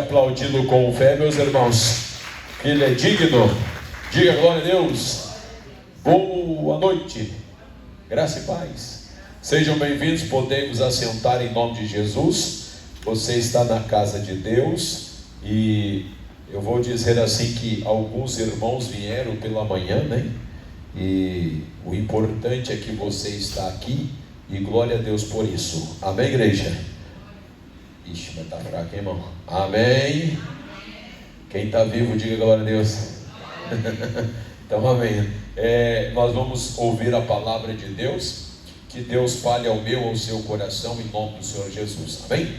Aplaudindo com fé, meus irmãos, que Ele é digno. Diga glória a Deus. Boa noite, graça e paz. Sejam bem-vindos, podemos assentar em nome de Jesus. Você está na casa de Deus. E eu vou dizer assim que alguns irmãos vieram pela manhã, né? E o importante é que você está aqui. E glória a Deus por isso. Amém, igreja? Ixi, mas está fraco, hein, irmão? Amém. Quem está vivo, diga glória a Deus. Então, amém. Nós vamos ouvir a palavra de Deus. Que Deus fale ao meu, ao seu coração, em nome do Senhor Jesus. Amém?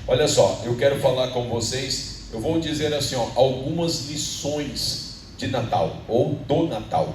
Olha só, eu quero falar com vocês. Eu vou dizer assim, algumas lições de Natal, ou do Natal.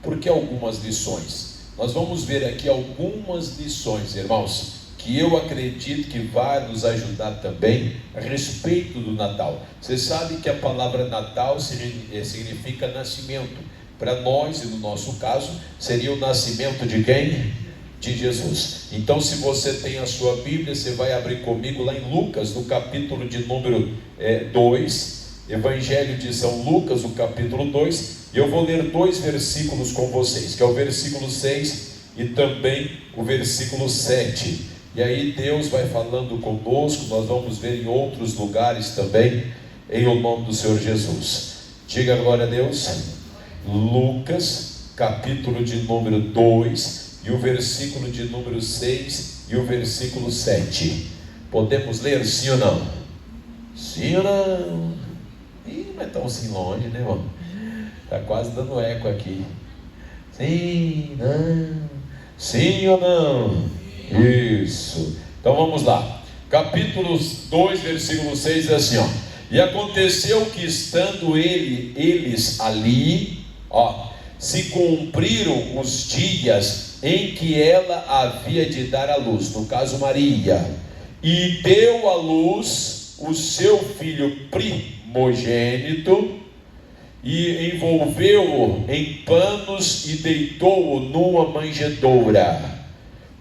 Por que algumas lições? Nós vamos ver aqui algumas lições, irmãos, que eu acredito que vai nos ajudar também a respeito do Natal. Você sabe que a palavra Natal significa nascimento. Para nós, e no nosso caso, seria o nascimento de quem? De Jesus. Então, se você tem a sua Bíblia, você vai abrir comigo lá em Lucas, no capítulo de número 2, Evangelho de São Lucas, o capítulo 2, e eu vou ler 2 versículos com vocês, que é o versículo 6 e também o versículo 7. E aí Deus vai falando conosco, nós vamos ver em outros lugares também, em o nome do Senhor Jesus. Diga glória a Deus. Lucas, capítulo de número 2, e o versículo de número 6 e o versículo 7. Podemos ler sim ou não? Sim ou não? Ih, mas tão assim longe, né, irmão? Está quase dando eco aqui. Sim, não. Sim ou não? Isso. Então vamos lá. Capítulo 2, versículo 6 diz assim, E aconteceu que estando eles ali, se cumpriram os dias em que ela havia de dar à luz, no caso Maria, e deu à luz o seu filho primogênito, e envolveu-o em panos e deitou-o numa manjedoura,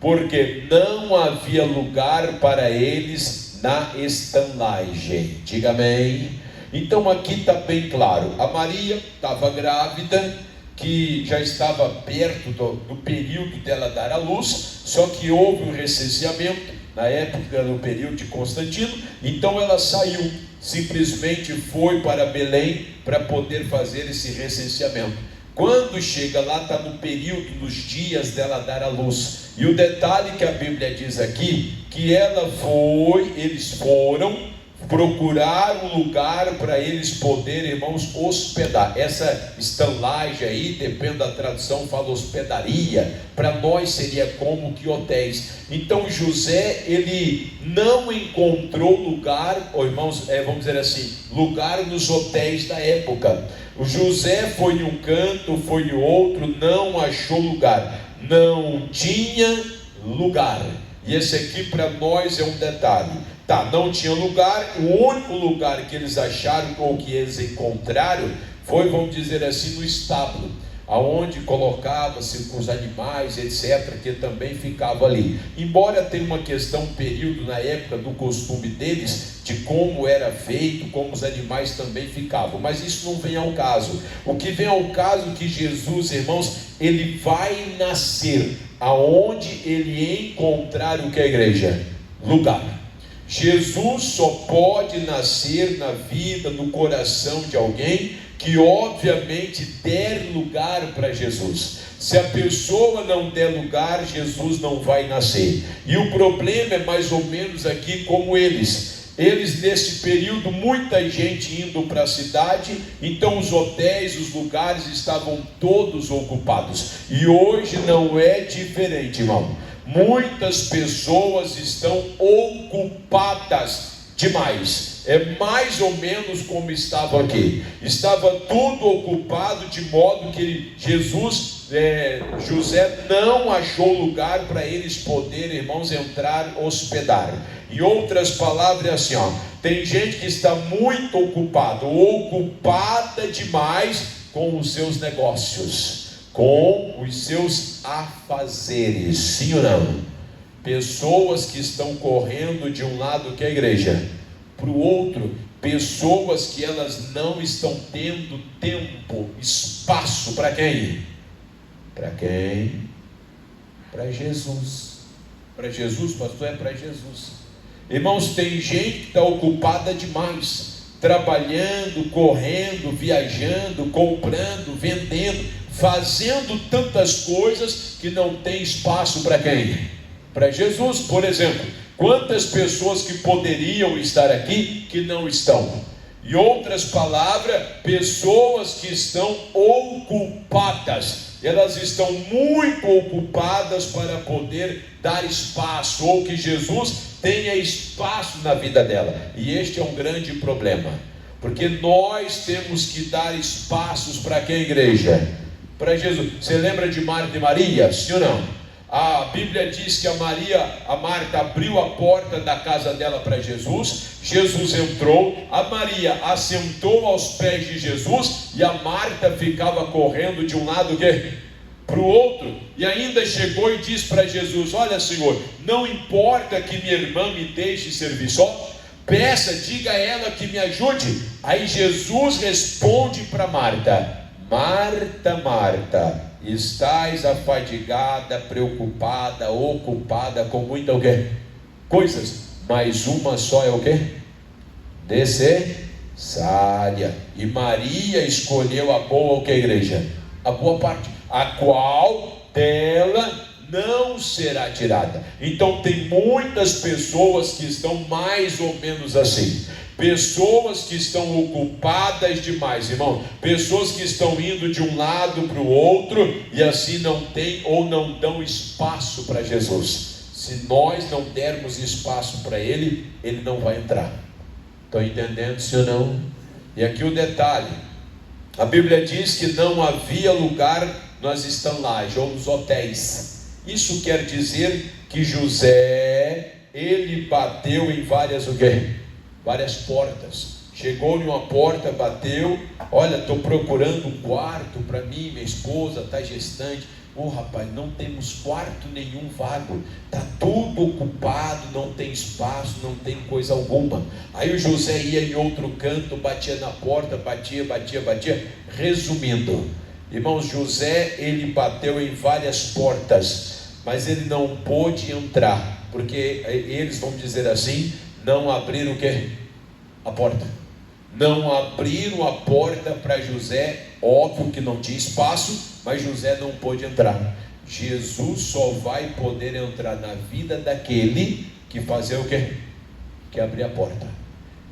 porque não havia lugar para eles na estalagem. Diga amém. Então aqui está bem claro, a Maria estava grávida, que já estava perto do período dela dar à luz, só que houve um recenseamento, na época do período de Constantino, então ela saiu, simplesmente foi para Belém para poder fazer esse recenseamento. Quando chega lá, está no período dos dias dela dar à luz, e o detalhe que a Bíblia diz aqui, que eles foram procurar um lugar para eles poderem, irmãos, hospedar. Essa estalagem aí, depende da tradução, fala hospedaria, para nós seria como que hotéis. Então José, ele não encontrou lugar, irmãos, vamos dizer assim, lugar nos hotéis da época. O José foi em um canto, foi em outro, não achou lugar, não tinha lugar. E esse aqui para nós é um detalhe. Não tinha lugar. O único lugar que eles acharam, ou que eles encontraram, foi, vamos dizer assim, no estábulo, aonde colocava-se os animais, etc., que também ficava ali. Embora tenha uma questão, um período na época do costume deles, de como era feito, como os animais também ficavam, mas isso não vem ao caso. O que vem ao caso é que Jesus, irmãos, ele vai nascer aonde ele encontrar o que é a igreja? Lugar. Jesus só pode nascer na vida, no coração de alguém que obviamente der lugar para Jesus. Se a pessoa não der lugar, Jesus não vai nascer. E o problema é mais ou menos aqui como eles nesse período, muita gente indo para a cidade, então os hotéis, os lugares estavam todos ocupados. E hoje não é diferente, irmão. Muitas pessoas estão ocupadas demais. É mais ou menos como estava aqui. Estava tudo ocupado, de modo que José não achou lugar para eles poderem, irmãos, entrar, hospedar. Em outras palavras, é assim, tem gente que está muito ocupada demais com os seus negócios, com os seus afazeres, sim ou não? Pessoas que estão correndo de um lado, que é a igreja, para o outro, pessoas que elas não estão tendo tempo, espaço para quem? Para quem? Para Jesus. Para Jesus, pastor, é para Jesus. Irmãos, tem gente que está ocupada demais, trabalhando, correndo, viajando, comprando, vendendo, fazendo tantas coisas que não tem espaço para quem? Para Jesus. Por exemplo, quantas pessoas que poderiam estar aqui que não estão? Em outras palavras, pessoas que estão ocupadas, elas estão muito ocupadas para poder dar espaço, ou que Jesus tenha espaço na vida dela. E este é um grande problema, porque nós temos que dar espaços para quem, igreja? Para Jesus. Você lembra de Marta e Maria? Sim ou não? A Bíblia diz que a Marta abriu a porta da casa dela para Jesus. Jesus entrou, a Maria assentou aos pés de Jesus, e a Marta ficava correndo de um lado para o outro, e ainda chegou e disse para Jesus: olha, Senhor, não importa que minha irmã me deixe servir só, peça, diga a ela que me ajude. Aí Jesus responde para Marta: Marta, Marta, estás afadigada, preocupada, ocupada com muitas coisas, mas uma só é o quê? Necessária. E Maria escolheu a boa, o que, igreja? A boa parte, a qual dela não será tirada. Então tem muitas pessoas que estão mais ou menos assim, pessoas que estão ocupadas demais, irmão, pessoas que estão indo de um lado para o outro, e assim não tem ou não dão espaço para Jesus. Se nós não dermos espaço para Ele, Ele não vai entrar. Estão entendendo, sim ou não? E aqui o detalhe, a Bíblia diz que não havia lugar nas estalagens ou nos hotéis. Isso quer dizer que José, ele bateu em várias portas. Chegou em uma porta, bateu: olha, estou procurando um quarto para mim, minha esposa está gestante. Rapaz, não temos quarto nenhum vago, está tudo ocupado, não tem espaço, não tem coisa alguma. Aí o José ia em outro canto, batia na porta, batia. Resumindo, irmãos, José, ele bateu em várias portas, mas ele não pôde entrar, porque eles, vamos dizer assim, não abriram o quê? A porta. Não abriram a porta para José. Óbvio que não tinha espaço, mas José não pôde entrar. Jesus só vai poder entrar na vida daquele que fazer o quê? Que abrir a porta.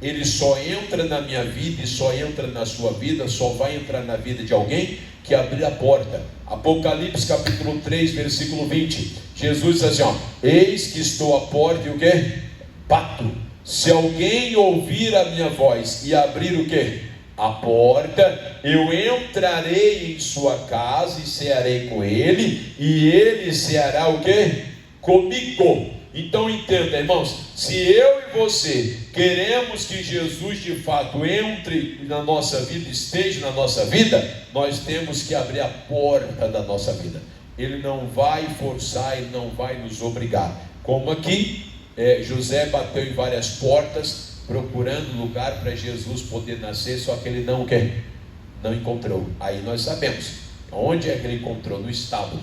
Ele só entra na minha vida e só entra na sua vida, só vai entrar na vida de alguém que abrir a porta. Apocalipse capítulo 3, versículo 20. Jesus diz assim, eis que estou à porta e o quê? Bato. Se alguém ouvir a minha voz e abrir o quê? A porta, eu entrarei em sua casa e cearei com ele, e ele ceará o quê? Comigo. Então entenda, irmãos, se eu e você queremos que Jesus de fato entre na nossa vida, esteja na nossa vida, nós temos que abrir a porta da nossa vida. Ele não vai forçar, ele não vai nos obrigar. Como aqui, José bateu em várias portas, procurando lugar para Jesus poder nascer, só que ele não encontrou. Aí nós sabemos, onde é que ele encontrou? No estábulo.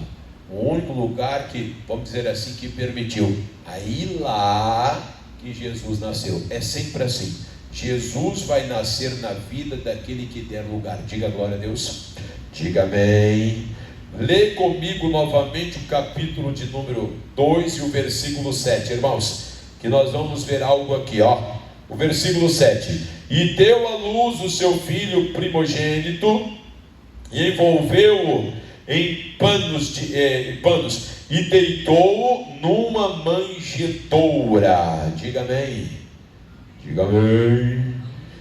O único lugar que, vamos dizer assim, que permitiu. Aí lá que Jesus nasceu. É sempre assim. Jesus vai nascer na vida daquele que der lugar. Diga glória a Deus. Diga amém. Lê comigo novamente o capítulo de número 2 e o versículo 7, irmãos, que nós vamos ver algo aqui, o versículo 7. E deu à luz o seu filho primogênito, e envolveu-o em panos e deitou-o numa manjedoura. Diga amém. Diga amém.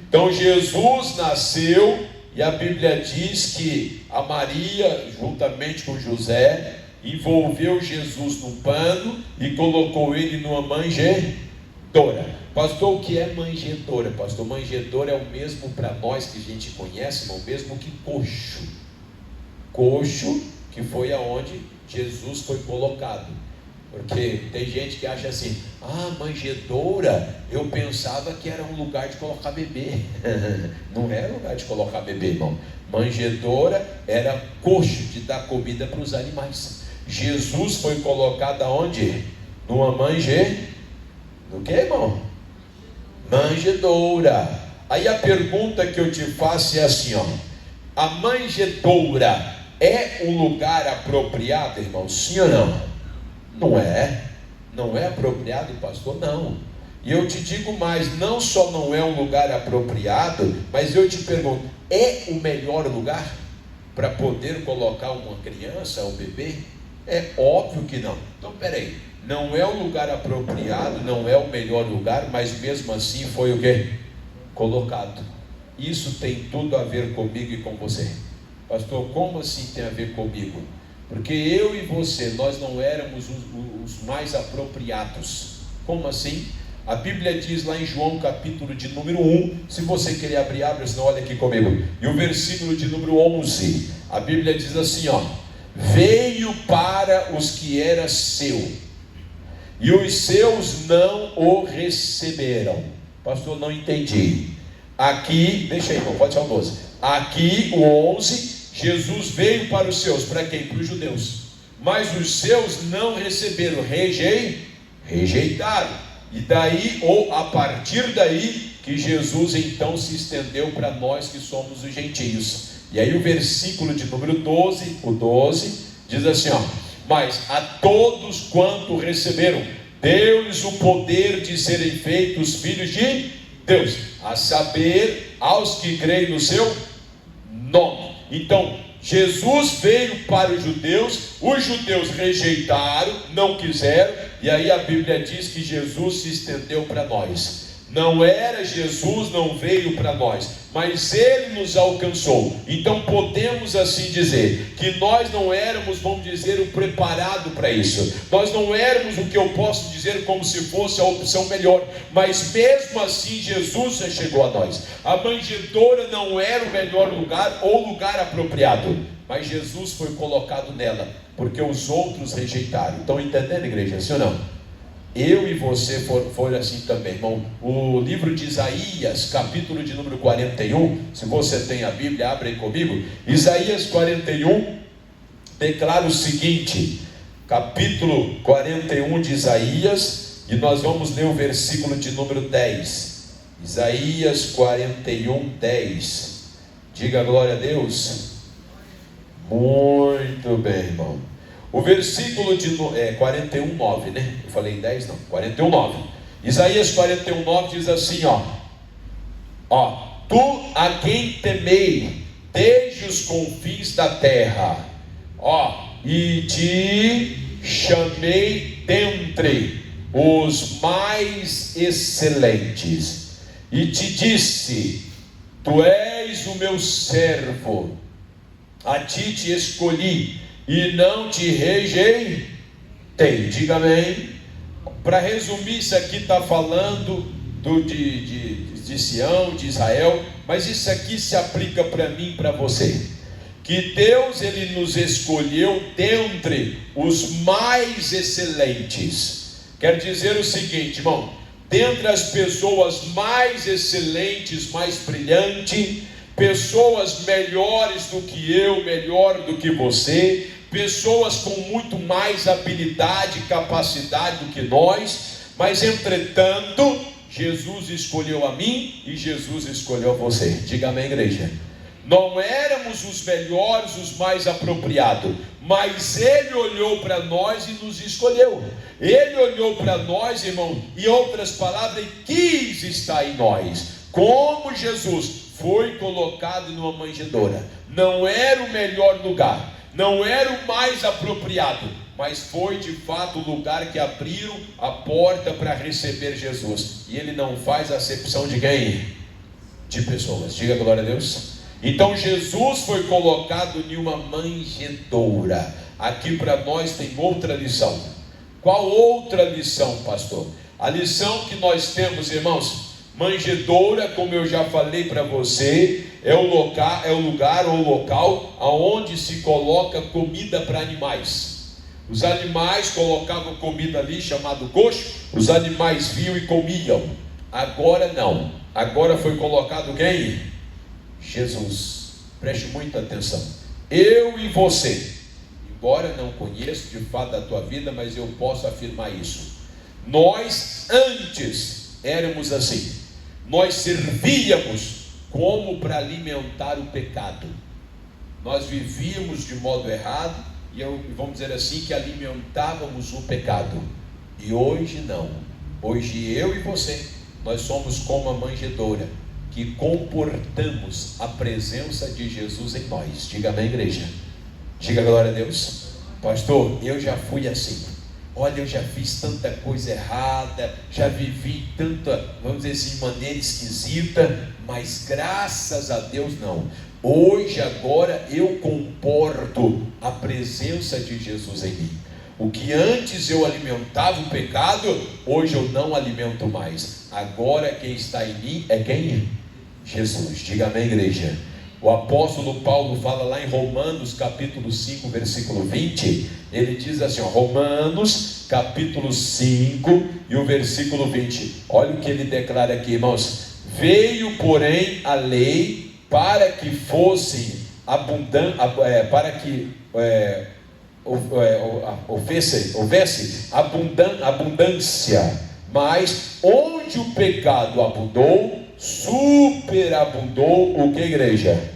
Então Jesus nasceu, e a Bíblia diz que a Maria, juntamente com José, envolveu Jesus num pano e colocou ele numa manjedoura. Pastor, o que é manjedoura? Pastor, manjedoura é o mesmo para nós que a gente conhece, mas o mesmo que coxo, que foi aonde Jesus foi colocado. Porque tem gente que acha assim: manjedoura, eu pensava que era um lugar de colocar bebê. Não era lugar de colocar bebê, irmão. Manjedoura era coxo de dar comida para os animais. Jesus foi colocado aonde? Numa no que, irmão? Manjedoura. Aí a pergunta que eu te faço é assim, a manjedoura é um lugar apropriado, irmão? Sim ou não? Não é apropriado, pastor? Não. E eu te digo mais, não só não é um lugar apropriado, mas eu te pergunto, é o melhor lugar para poder colocar uma criança, um bebê? É óbvio que não. Então peraí, não é um lugar apropriado, não é o melhor lugar, mas mesmo assim foi o quê? Colocado. Isso tem tudo a ver comigo e com você. Pastor, como assim tem a ver comigo? Porque eu e você, nós não éramos os mais apropriados. Como assim? A Bíblia diz lá em João capítulo de número 1, se você querer abrir, abre, senão olha aqui comigo. E o versículo de número 11, a Bíblia diz assim, veio para os que era seu, e os seus não o receberam. Pastor, não entendi. Aqui, deixa aí, irmão, pode ser o 12. Aqui, o 11... Jesus veio para os seus, para quem? Para os judeus. Mas os seus não receberam, rejeitaram. E daí, ou a partir daí, que Jesus então se estendeu para nós que somos os gentios. E aí o versículo de número 12, o 12, diz assim, mas a todos quanto receberam, deu-lhes o poder de serem feitos filhos de Deus, a saber, aos que creem no seu nome. Então, Jesus veio para os judeus rejeitaram, não quiseram, e aí a Bíblia diz que Jesus se estendeu para nós. Não era Jesus, não veio para nós, mas Ele nos alcançou. Então podemos assim dizer, que nós não éramos, vamos dizer, o preparado para isso. Nós não éramos o que eu posso dizer como se fosse a opção melhor, mas mesmo assim Jesus já chegou a nós. A manjedoura não era o melhor lugar ou lugar apropriado, mas Jesus foi colocado nela, porque os outros rejeitaram. Estão entendendo, igreja? Sim ou não? Eu e você foram assim também, irmão. O livro de Isaías, capítulo de número 41, se você tem a Bíblia, abre aí comigo. Isaías 41 declara o seguinte, capítulo 41 de Isaías, e nós vamos ler o versículo de número 10. Isaías 41, 10. Diga glória a Deus. Muito bem, irmão. O versículo de 41, 9, né? Eu falei 10, não, 41, 9. Isaías 41, 9 diz assim, tu a quem temei desde os confins da terra, e te chamei dentre os mais excelentes, e te disse, tu és o meu servo, a ti te escolhi, e não te rejeitei. Diga amém. Para resumir, isso aqui está falando de Sião, de Israel, mas isso aqui se aplica para mim e para você. Que Deus, Ele nos escolheu dentre os mais excelentes. Quer dizer o seguinte, irmão, dentre as pessoas mais excelentes, mais brilhantes, pessoas melhores do que eu, melhor do que você, pessoas com muito mais habilidade e capacidade do que nós, mas entretanto, Jesus escolheu a mim e Jesus escolheu a você. Diga amém, igreja. Não éramos os melhores, os mais apropriados, mas Ele olhou para nós e nos escolheu. Ele olhou para nós, irmão, em outras palavras, e quis estar em nós. Como Jesus foi colocado numa manjedoura, não era o melhor lugar, não era o mais apropriado, mas foi de fato o lugar que abriram a porta para receber Jesus. E Ele não faz acepção de quem? De pessoas. Diga glória a Deus. Então Jesus foi colocado em uma manjedoura. Aqui para nós tem outra lição. Qual outra lição, pastor? A lição que nós temos, irmãos, manjedoura, como eu já falei para você, é o lugar ou local aonde se coloca comida para animais. Os animais colocavam comida ali, chamado coxo, os animais viam e comiam. Agora não, agora foi colocado quem? Jesus. Preste muita atenção. Eu e você, embora não conheça de fato a tua vida, mas eu posso afirmar isso. Nós antes éramos assim. Nós servíamos como para alimentar o pecado. Nós vivíamos de modo errado e vamos dizer assim, que alimentávamos o pecado. E hoje não. Hoje eu e você, nós somos como a manjedoura, que comportamos a presença de Jesus em nós. Diga amém, igreja. Diga glória a Deus. Pastor, eu já fui assim. Olha, eu já fiz tanta coisa errada, já vivi tanta, vamos dizer assim, maneira esquisita, mas graças a Deus não. Hoje, agora, eu comporto a presença de Jesus em mim. O que antes eu alimentava o pecado, hoje eu não alimento mais. Agora quem está em mim é quem? Jesus. Diga amém, igreja. O apóstolo Paulo fala lá em Romanos capítulo 5, versículo 20, ele diz assim, Romanos capítulo 5 e o versículo 20, olha o que ele declara aqui, irmãos. Veio, porém, a lei para que fossem abundantes, para que houvesse abundância, mas onde o pecado abundou, superabundou o que, igreja?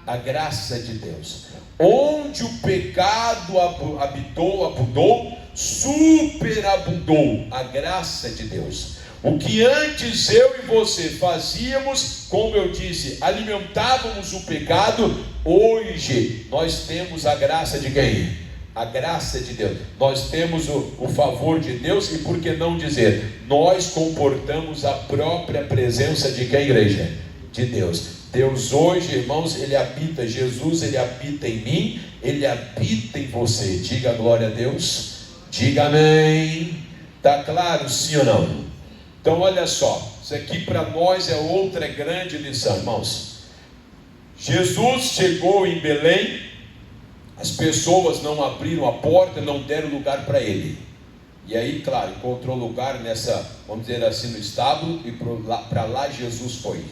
A graça de Deus. Onde o pecado abundou, superabundou a graça de Deus. O que antes eu e você fazíamos, como eu disse, alimentávamos o pecado, hoje nós temos a graça de quem? A graça de Deus. Nós temos o favor de Deus e por que não dizer, nós comportamos a própria presença de quem, igreja? De Deus. Deus hoje, irmãos, Ele habita, Jesus, Ele habita em mim, Ele habita em você. Diga glória a Deus. Diga amém. Está claro, sim ou não? Então olha só, isso aqui para nós é outra grande lição, irmãos. Jesus chegou em Belém, as pessoas não abriram a porta, não deram lugar para ele. E aí, claro, encontrou lugar nessa, vamos dizer assim, no estábulo, e para lá Jesus foi.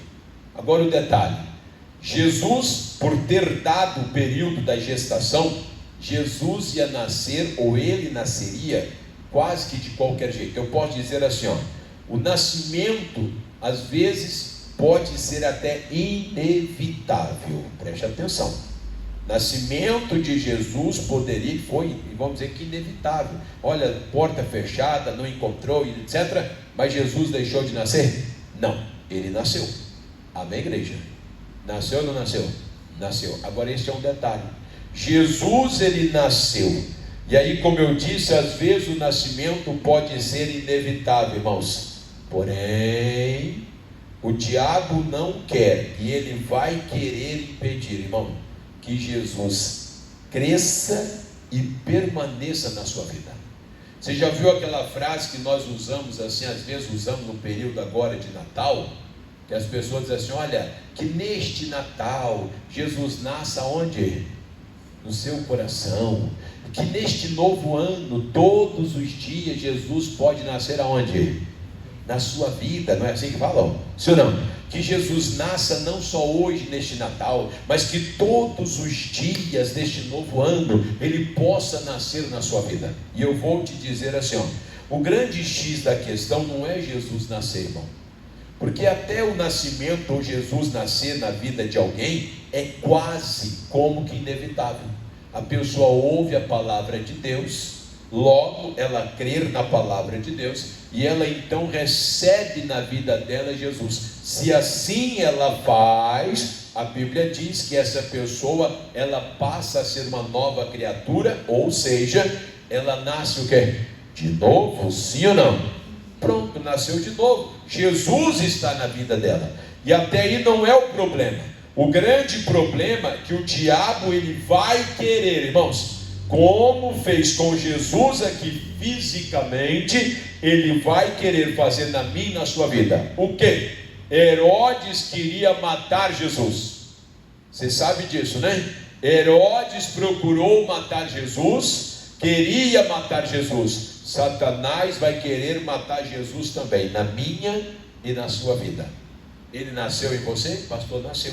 Agora o detalhe, Jesus, por ter dado o período da gestação, Jesus ia nascer, ou ele nasceria, quase que de qualquer jeito. Eu posso dizer assim, o nascimento, às vezes, pode ser até inevitável. Preste atenção. Nascimento de Jesus poderia, foi, vamos dizer que inevitável. Olha, porta fechada, não encontrou, etc. Mas Jesus deixou de nascer? Não, ele nasceu. Amém, igreja? Nasceu ou não nasceu? Nasceu. Agora esse é um detalhe. Jesus, ele nasceu. E aí, como eu disse, às vezes o nascimento pode ser inevitável, irmãos. Porém, o diabo não quer, e ele vai querer impedir, irmão, que Jesus cresça e permaneça na sua vida. Você já viu aquela frase que nós usamos assim, às vezes usamos no período agora de Natal, que as pessoas dizem assim, olha, que neste Natal Jesus nasça onde? No seu coração. Que neste novo ano, todos os dias, Jesus pode nascer aonde? Na sua vida, não é assim que falam? Sim ou não? Que Jesus nasça não só hoje neste Natal, mas que todos os dias deste novo ano, Ele possa nascer na sua vida. E eu vou te dizer assim, o grande X da questão não é Jesus nascer, irmão. Porque até o nascimento, ou Jesus nascer na vida de alguém, é quase como que inevitável. A pessoa ouve a palavra de Deus, logo ela crer na palavra de Deus, e ela então recebe na vida dela Jesus. Se assim ela faz, a Bíblia diz que essa pessoa, ela passa a ser uma nova criatura, ou seja, ela nasce o quê? De novo, sim ou não? Pronto, nasceu de novo. Jesus está na vida dela. E até aí não é o problema. O grande problema é que o diabo, ele vai querer, irmãos, como fez com Jesus aqui fisicamente, ele vai querer fazer na minha e na sua vida. O que? Herodes queria matar Jesus. Você sabe disso, né? Herodes procurou matar Jesus, queria matar Jesus. Satanás vai querer matar Jesus também, na minha e na sua vida. Ele nasceu em você? Pastor, nasceu.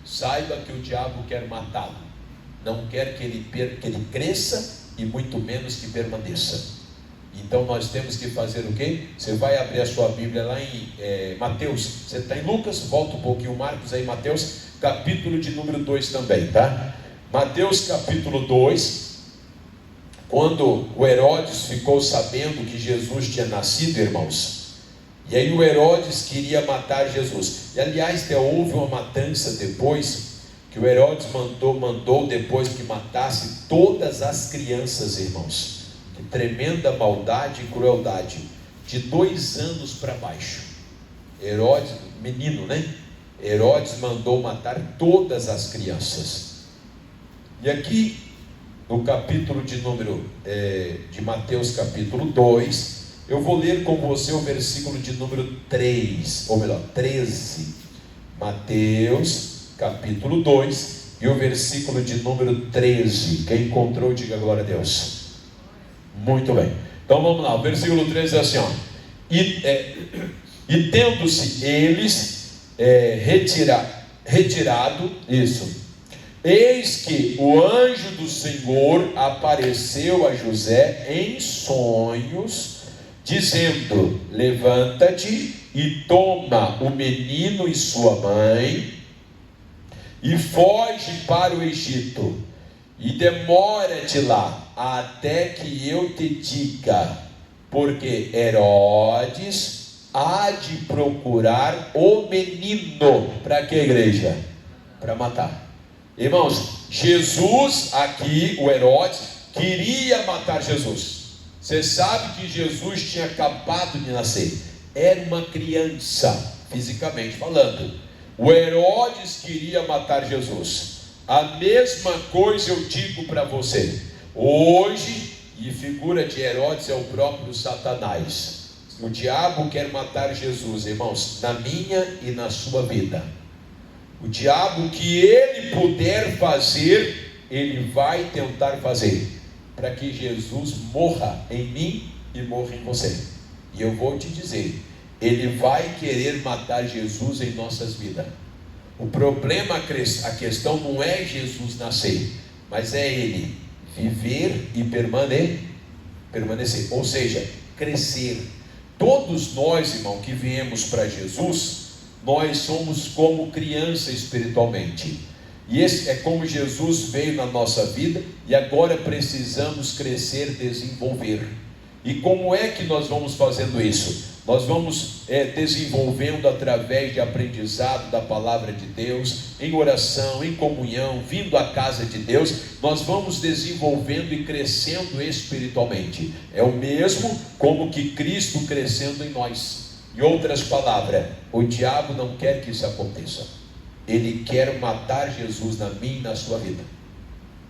Saiba que o diabo quer matá-lo. Não quer que ele cresça e muito menos que permaneça. Então nós temos que fazer o quê? Você vai abrir a sua Bíblia lá em Mateus. Você está em Lucas, volta um pouquinho, Marcos aí, Mateus, capítulo de número 2 também, tá? Mateus capítulo 2. Quando o Herodes ficou sabendo que Jesus tinha nascido, irmãos, e aí o Herodes queria matar Jesus. E aliás, houve uma matança depois, que o Herodes mandou depois que matasse todas as crianças, irmãos. Que tremenda maldade e crueldade. De 2 anos para baixo. Herodes, menino, né? Herodes mandou matar todas as crianças. E aqui, no capítulo de número de Mateus capítulo 2, eu vou ler com você o versículo de número 3, ou melhor, 13. Mateus capítulo 2 e o versículo de número 13. Quem encontrou, diga glória a Deus. Muito bem, então vamos lá, o versículo 13 é assim, ó. E tendo-se eles retirado, isso, eis que o anjo do Senhor apareceu a José em sonhos, dizendo: levanta-te e toma o menino e sua mãe, e foge para o Egito, e demora-te lá, até que eu te diga, porque Herodes há de procurar o menino. Para que, igreja? Para matar. Irmãos, Jesus aqui, o Herodes, queria matar Jesus. Você sabe que Jesus tinha acabado de nascer, era uma criança, fisicamente falando. O Herodes queria matar Jesus. A mesma coisa eu digo para você hoje, e figura de Herodes é o próprio Satanás. O diabo quer matar Jesus, irmãos, na minha e na sua vida. O diabo, que ele puder fazer, ele vai tentar fazer, para que Jesus morra em mim e morra em você. E eu vou te dizer, ele vai querer matar Jesus em nossas vidas. O problema, a questão não é Jesus nascer, mas é ele viver e permanecer, ou seja, crescer. Todos nós, irmão, que viemos para Jesus, nós somos como criança espiritualmente. E esse é como Jesus veio na nossa vida, e agora precisamos crescer, desenvolver. E como é que nós vamos fazendo isso? Nós vamos desenvolvendo através de aprendizado da palavra de Deus, em oração, em comunhão, vindo à casa de Deus. Nós vamos desenvolvendo e crescendo espiritualmente. É o mesmo como que Cristo crescendo em nós. Em outras palavras, o diabo não quer que isso aconteça. Ele quer matar Jesus na minha e na sua vida.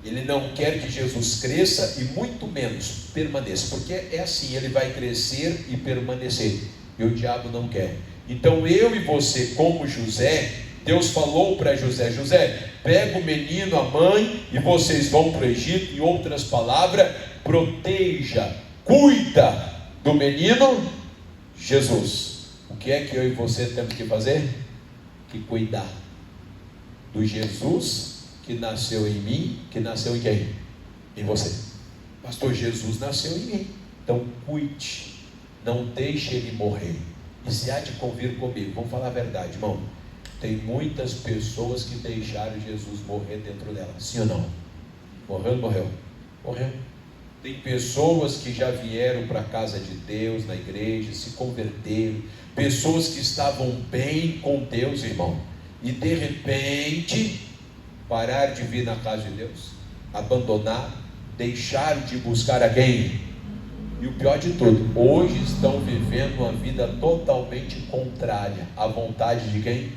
Ele não quer que Jesus cresça e muito menos permaneça, porque é assim, ele vai crescer e permanecer, e o diabo não quer. Então eu e você, como José, Deus falou para José: José, pega o menino, a mãe, e vocês vão para o Egito. Em outras palavras, proteja, cuida do menino Jesus. O que é que eu e você temos que fazer? Que cuidar do Jesus que nasceu em mim, que nasceu em quem? Em você. Pastor, Jesus nasceu em mim. Então cuide, não deixe ele morrer. E se há de convir comigo, vamos falar a verdade, irmão. Tem muitas pessoas que deixaram Jesus morrer dentro dela. Sim ou não? Morreu, morreu. Morreu. Tem pessoas que já vieram para a casa de Deus, na igreja, se converteram. Pessoas que estavam bem com Deus, irmão, e de repente parar de vir na casa de Deus, abandonar, deixar de buscar a quem? E o pior de tudo, hoje estão vivendo uma vida totalmente contrária à vontade de quem?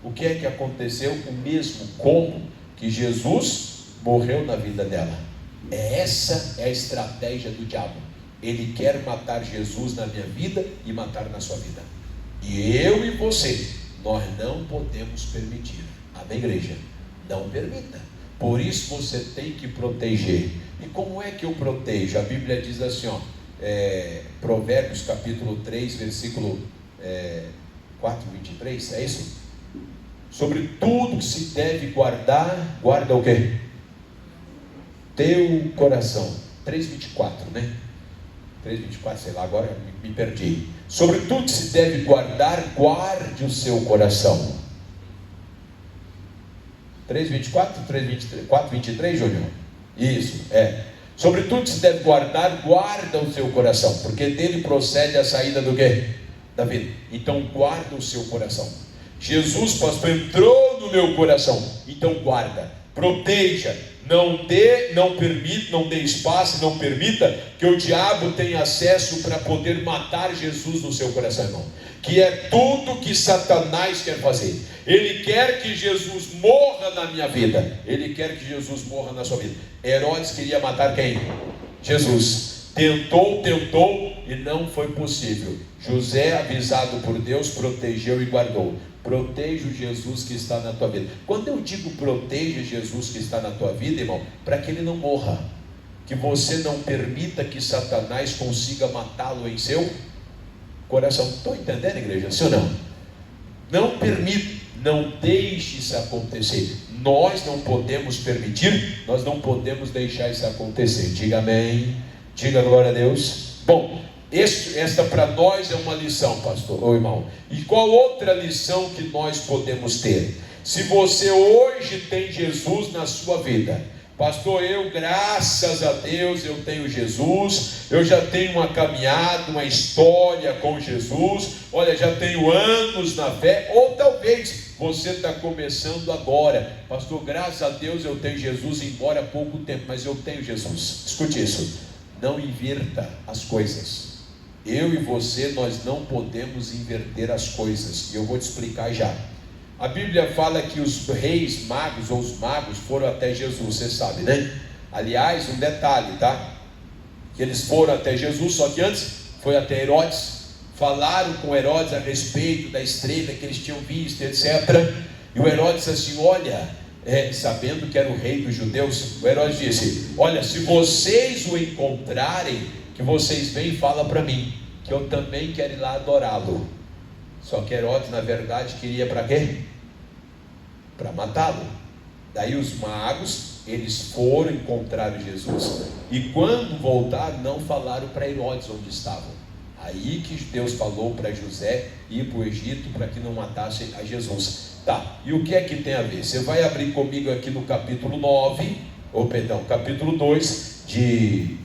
O que é que aconteceu? O mesmo, como que Jesus morreu na vida dela. Essa é a estratégia do diabo. Ele quer matar Jesus na minha vida e matar na sua vida. E eu e você, nós não podemos permitir. Amém, igreja? Não permita, Por isso você tem que proteger. E como é que eu protejo? A Bíblia diz assim, Provérbios capítulo 3, versículo 4, 23, é isso? Sobre tudo que se deve guardar, guarda o quê? Teu coração. 3:24, né? 3:24, sei lá, agora me perdi. Sobre tudo que se deve guardar, guarde o seu coração. 3:24, 3:23, 4:23, Júnior? Isso, Sobre tudo que se deve guardar, guarda o seu coração, porque dele procede a saída do quê? Da vida. Então guarda o seu coração. Jesus, pastor, entrou no meu coração. Então guarda, proteja, não dê espaço, não permita que o diabo tenha acesso para poder matar Jesus no seu coração, irmão. Que é tudo que Satanás quer fazer. Ele quer que Jesus morra na minha vida. Ele quer que Jesus morra na sua vida. Herodes queria matar quem? Jesus. Tentou e não foi possível. José, avisado por Deus, protegeu e guardou. Proteja o Jesus que está na tua vida. Quando eu digo proteja Jesus que está na tua vida, irmão, para que ele não morra, que você não permita que Satanás consiga matá-lo em seu coração. Estão entendendo, igreja? Sim ou não? Não permita, não deixe isso acontecer. Nós não podemos permitir, nós não podemos deixar isso acontecer. Diga amém, diga glória a Deus. Bom, esta para nós é uma lição, pastor, ou irmão. E qual outra lição que nós podemos ter? Se você hoje tem Jesus na sua vida, pastor, eu, graças a Deus, eu tenho Jesus, eu já tenho uma caminhada, uma história com Jesus, olha, já tenho anos na fé, ou talvez você está começando agora, pastor, graças a Deus eu tenho Jesus, embora há pouco tempo, mas eu tenho Jesus. Escute isso, não inverta as coisas. Eu e você, nós não podemos inverter as coisas, e eu vou te explicar já. A Bíblia fala que os reis magos, ou os magos, foram até Jesus, você sabe, né? Aliás, um detalhe, tá? Que eles foram até Jesus, só que antes foi até Herodes, falaram com Herodes a respeito da estrela que eles tinham visto, etc. E o Herodes disse assim, olha, sabendo que era o rei dos judeus, o Herodes disse, olha, se vocês o encontrarem, que vocês vêm e falam para mim, que eu também quero ir lá adorá-lo. Só que Herodes, na verdade, queria para quê? Para matá-lo. Daí os magos, eles foram encontrar Jesus, e quando voltaram, não falaram para Herodes onde estavam. Aí que Deus falou para José ir para o Egito, para que não matassem a Jesus. Tá, e o que é que tem a ver? Você vai abrir comigo aqui no capítulo 9, capítulo 2 de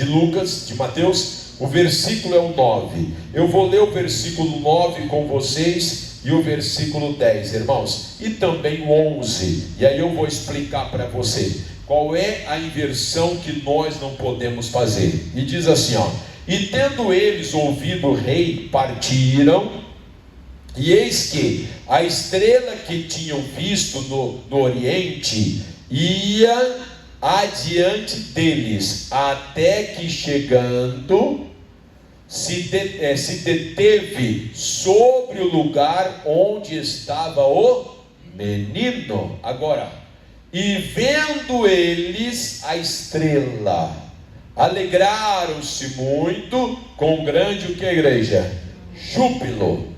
Lucas, de Mateus. O versículo é o 9. Eu vou ler o versículo 9 com vocês e o versículo 10, irmãos, e também o 11. E aí eu vou explicar para você qual é a inversão que nós não podemos fazer. E diz assim, e tendo eles ouvido o rei, partiram, e eis que a estrela que tinham visto no oriente ia adiante deles, até que chegando se deteve sobre o lugar onde estava o menino. Agora, e vendo eles a estrela, alegraram-se muito com grande, o que, igreja? Júbilo.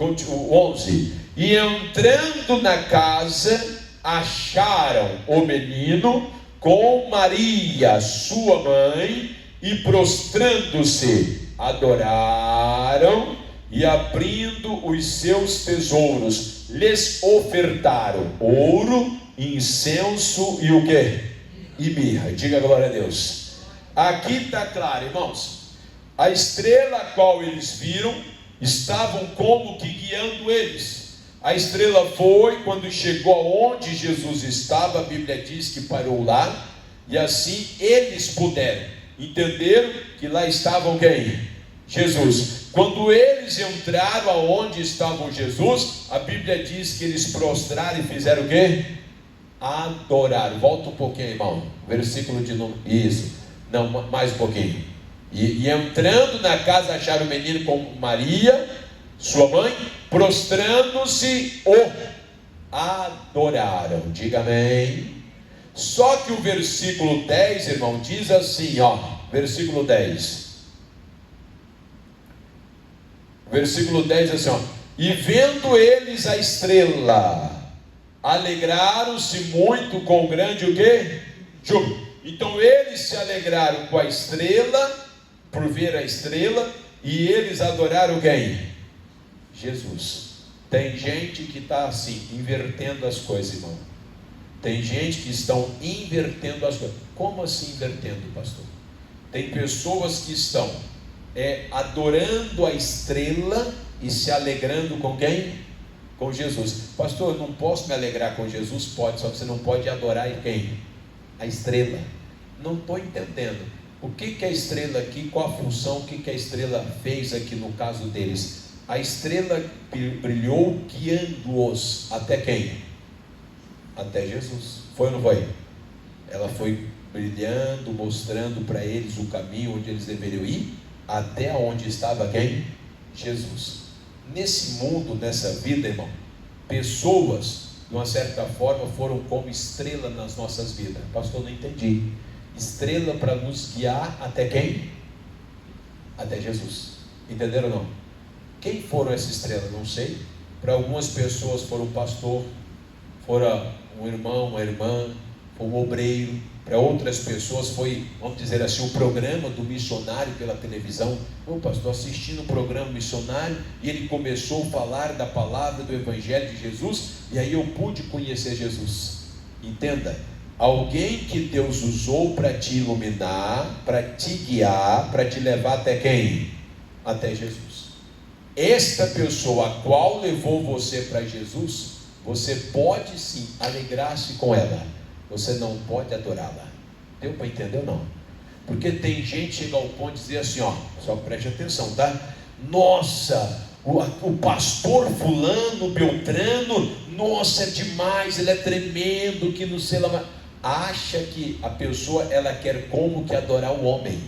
11. E entrando na casa, acharam o menino com Maria, sua mãe, e prostrando-se, adoraram, e abrindo os seus tesouros, lhes ofertaram ouro, incenso e o que? E mirra. Diga glória a Deus. Aqui está claro, irmãos, a estrela a qual eles viram, estavam como que guiando eles. A estrela foi, quando chegou aonde Jesus estava, a Bíblia diz que parou lá, e assim eles puderam entender que lá estavam quem? Jesus. Quando eles entraram aonde estavam Jesus, a Bíblia diz que eles prostraram e fizeram o quê? Adoraram. Volta um pouquinho, irmão, versículo de número, isso, não, mais um pouquinho. E entrando na casa, acharam o menino com Maria, sua mãe, prostrando-se adoraram. Diga amém. Só que o versículo 10, irmão, diz assim, versículo 10. Versículo 10 assim, e vendo eles a estrela, alegraram-se muito com grande o quê? Júbilo. Então eles se alegraram com a estrela, por ver a estrela, e eles adoraram quem? Jesus. Tem gente que está assim, invertendo as coisas, irmão. Tem gente que estão invertendo as coisas. Como assim invertendo, pastor? Tem pessoas que estão adorando a estrela e se alegrando com quem? Com Jesus. Pastor, eu não posso me alegrar com Jesus? Pode, só que você não pode adorar quem? A estrela. Não estou entendendo. O que é a estrela aqui? Qual a função? O que a estrela fez aqui no caso deles? A estrela brilhou guiando-os até quem? Até Jesus. Foi ou não foi? Ela foi brilhando, mostrando para eles o caminho onde eles deveriam ir, até onde estava quem? Jesus. Nesse mundo, nessa vida, irmão, pessoas, de uma certa forma, foram como estrela nas nossas vidas. Pastor, não entendi. Estrela para nos guiar até quem? Até Jesus. Entenderam ou não? Quem foram essas estrelas? Não sei. Para algumas pessoas foram um pastor, foram um irmão, uma irmã, foi um obreiro. Para outras pessoas foi, vamos dizer assim, um programa do missionário pela televisão. Pastor, assistindo um programa missionário, e ele começou a falar da palavra, do evangelho de Jesus, e aí eu pude conhecer Jesus. Entenda, alguém que Deus usou para te iluminar, para te guiar, para te levar até quem? Até Jesus. Esta pessoa a qual levou você para Jesus, você pode sim alegrar-se com ela, você não pode adorá-la. Deu para entender ou não? Porque tem gente que chega ao ponto de dizer assim, só preste atenção, tá? Nossa, o pastor fulano, Beltrano, nossa, é demais, ele é tremendo, que não sei lá. Acha que a pessoa, ela quer como que adorar o homem.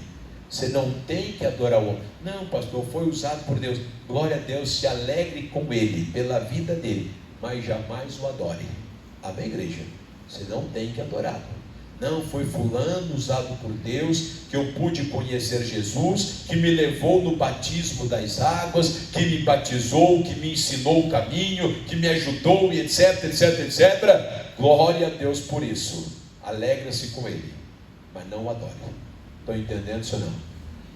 Você não tem que adorar o homem. Não, pastor, foi usado por Deus. Glória a Deus, se alegre com ele, pela vida dele, mas jamais o adore. Amém, igreja? Você não tem que adorá-lo. Não, foi fulano usado por Deus, que eu pude conhecer Jesus, que me levou no batismo das águas, que me batizou, que me ensinou o caminho, que me ajudou, e etc, etc, etc. Glória a Deus por isso. Alegra-se com ele, mas não o adore. Estão entendendo isso ou não?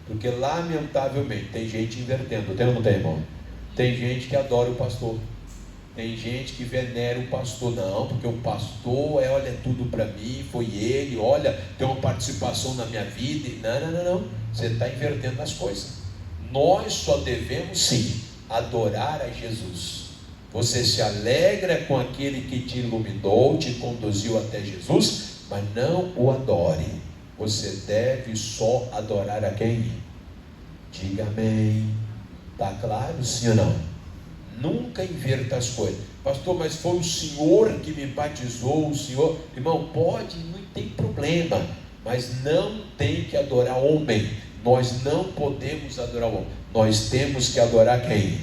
Porque lamentavelmente tem gente invertendo. Tem ou não tem, irmão? Tem gente que adora o pastor. Tem gente que venera o pastor. Não, porque o pastor olha tudo para mim, foi ele, olha, tem uma participação na minha vida. Não. Você está invertendo as coisas. Nós só devemos sim adorar a Jesus. Você se alegra com aquele que te iluminou, te conduziu até Jesus, mas não o adore. Você deve só adorar a quem? Diga amém. Está claro, sim ou não? Nunca inverta as coisas. Pastor, mas foi o Senhor que me batizou, o Senhor. Irmão, pode, não tem problema, mas não tem que adorar homem. Nós não podemos adorar homem. Nós temos que adorar quem?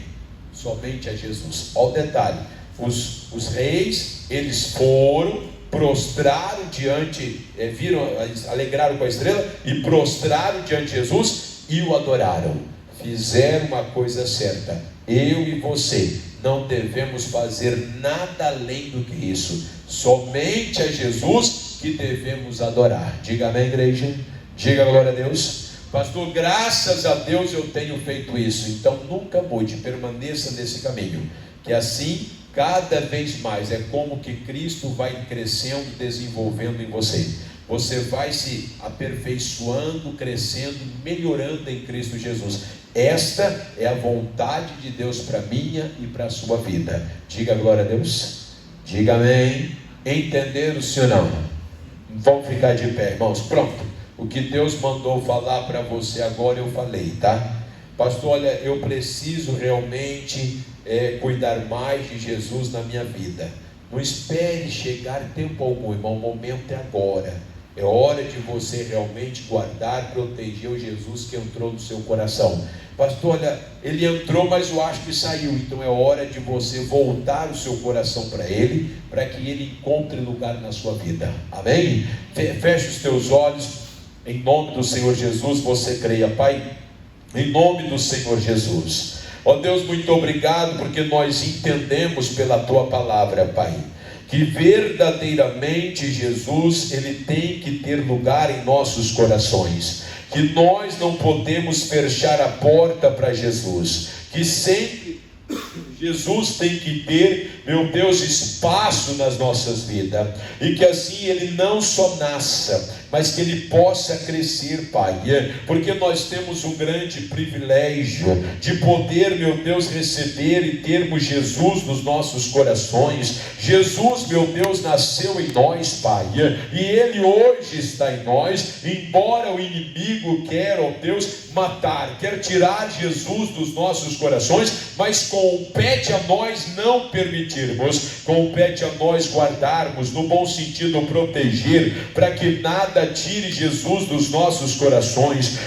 Somente a Jesus. Olha o detalhe. Os reis, eles foram, prostraram diante, alegraram com a estrela e prostraram diante de Jesus e o adoraram. Fizeram uma coisa certa. Eu e você não devemos fazer nada além do que isso. Somente a Jesus que devemos adorar. Diga amém, igreja. Diga glória a Deus. Pastor, graças a Deus eu tenho feito isso. Então nunca mude, permaneça nesse caminho, que assim cada vez mais é como que Cristo vai crescendo, desenvolvendo em você. Você vai se aperfeiçoando, crescendo, melhorando em Cristo Jesus. Esta é a vontade de Deus para minha e para a sua vida. Diga glória a Deus. Diga amém. Entenderam, sim ou não? Vamos ficar de pé, irmãos. Pronto. O que Deus mandou falar para você agora eu falei, tá? Pastor, olha, eu preciso realmente cuidar mais de Jesus na minha vida. Não espere chegar tempo algum, irmão. O momento é agora. É hora de você realmente guardar, proteger o Jesus que entrou no seu coração. Pastor, olha, ele entrou, mas eu acho que saiu. Então é hora de você voltar o seu coração para ele, para que ele encontre lugar na sua vida. Amém? Feche os teus olhos, em nome do Senhor Jesus. Você creia, Pai, em nome do Senhor Jesus. Ó Deus, muito obrigado, porque nós entendemos pela tua palavra, Pai, que verdadeiramente Jesus, ele tem que ter lugar em nossos corações, que nós não podemos fechar a porta para Jesus, que sempre Jesus tem que ter, meu Deus, espaço nas nossas vidas, e que assim ele não só nasça, mas que ele possa crescer, Pai, porque nós temos um grande privilégio de poder, meu Deus, receber e termos Jesus nos nossos corações. Jesus, meu Deus, nasceu em nós, Pai, e ele hoje está em nós, embora o inimigo quer, ó Deus, matar, quer tirar Jesus dos nossos corações, mas compete a nós não permitirmos, compete a nós guardarmos, no bom sentido proteger, para que nada tire Jesus dos nossos corações.